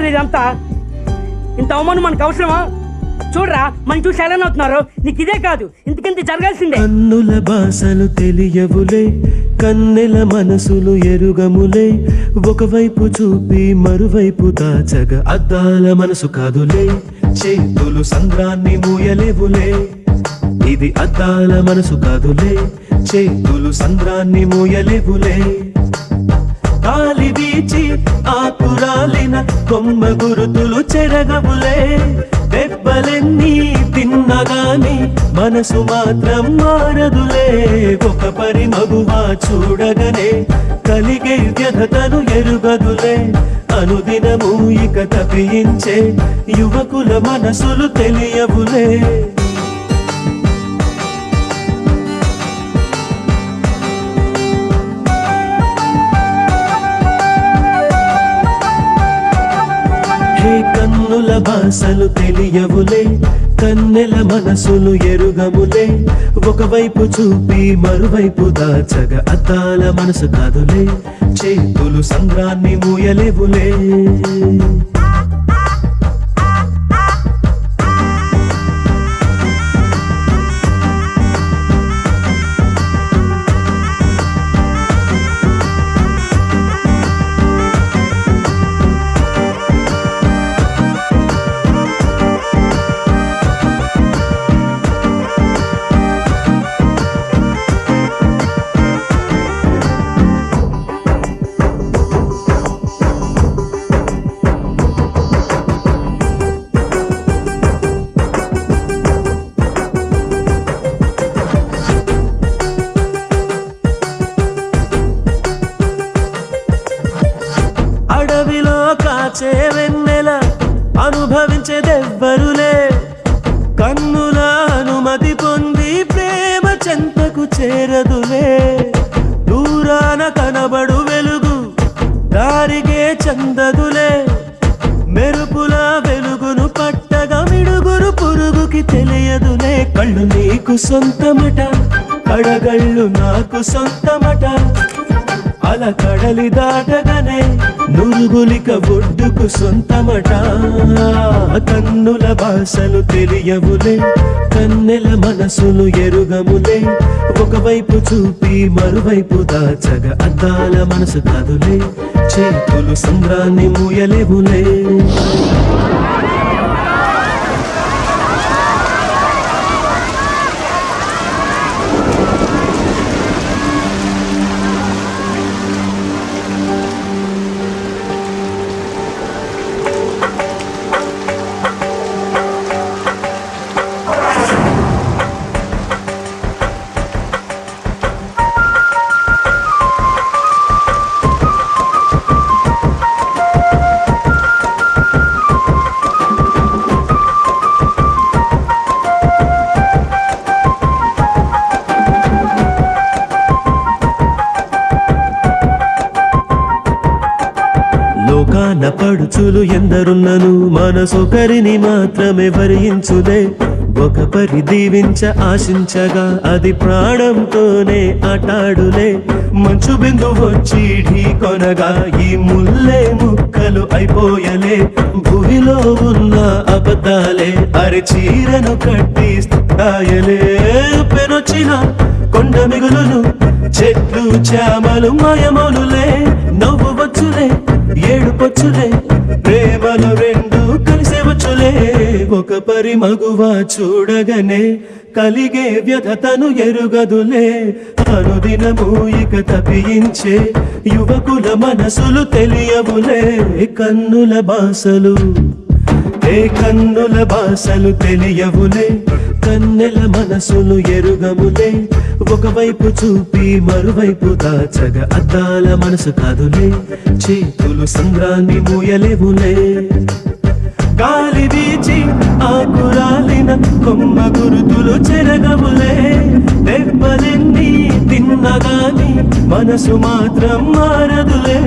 ఇదంతా? ఇంత అవమానం మనకు అవసరమా? చూడరా మనం చూసి ఎలా అవుతున్నారు. నీకు ఇదే కాదు ఇంతకింత జరగాల్సిందే. కన్నుల భాషలు తెలియవులే, కన్నెల మనసులు ఎరుగములే. ఒకవైపు చూపి మరువైపు దాచగ అద్దాల మనసు కాదులే. చేతులు సంద్రాన్ని మూయలేవులే, ఇది అద్దాల మనసు కాదులే. చేతులు సంద్రాన్ని మూయలేవులే. గాలి వీచి ఆకురాలిన కొమ్మ గురుతులు చెరగవులే. దెబ్బలెన్నీ తిన్నగాని మనసు మాత్రం మారదులే. ఒక పరి మగువా చూడగనే కలిగే వ్యధతను ఎరుగదులే. అనుదినము ఇక తప్పించే యువకుల మనసులు తెలియవులే. కన్నుల భాషలు తెలియవులే, కన్నెల మనసులు ఎరుగములే. ఒకవైపు చూపి మరువైపు దాచగ అద్దాల మనసు కాదులే. చేతులు సంద్రాన్ని మూయలేవులే. అడవిలో కాచే వెన్నెల అనుభవించేదెవ్వరులే. కన్నుల అనుమతి పొంది ప్రేమ చెంతకు చేరదులే. దూరాన కనబడు వెలుగు దారిగే చందదులే. మెరుపుల వెలుగును పట్టగా మిడుగురు పురుగుకి తెలియదులే. కళ్ళు నీకు సొంతమట, కడగళ్ళు నాకు సొంతమట. అలా కడలి దాటగానే నురుగులిక ఒడ్డుకు సొంతమట. కన్నుల భాషలు తెలియవులే, కన్నెల మనసులు ఎరుగములే. ఒకవైపు చూపి మరువైపు దాచగ అద్దాల మనసు కాదులే. చేతులు సంద్రాన్ని మూయలేవులే. లోకాన పడుచులు ఎందరున్నను మనసొకరిని మాత్రమే వరించులే. ఒక పరి దీవించ ఆశించగా అది ప్రాణంతోనే ఆటాడులే. మంచు బిందు వచ్చి ఢీ కొనగా ఈ ముల్లే ముక్కలు అయిపోయలే. భూమిలో ఉన్న అబద్ధాలే అరిచీరను కట్టి స్థాయలే. పెనొచ్చిన కొండ మిగులును చెట్లు చామలు మాయమౌనులే. నవ్వు వచ్చులే ఏడుపొచ్చులే, ప్రేమలు రెండు కలిసే వచ్చులే. ఒక పరి మగువా చూడగనే కలిగే వ్యధతను ఎరుగదులే. అనుదినము ఇక తప్పించే యువకుల మనసులు తెలియవులే. కన్నుల భాషలు కన్నుల భాషలు తెలియవులే, కన్నెల మనసులు ఎరుగములే. ఒకవైపు చూపి మరువైపు దాచగ అద్దాల మనసు కాదులే. చేతులు సంద్రాన్ని మూయలేవులే. గాలి వీచి ఆకురాలిన కొమ్మ గురుతులు చెరగవులే. దెబ్బలెన్నీ తిన్నగాని మనసు మాత్రం మారదులే.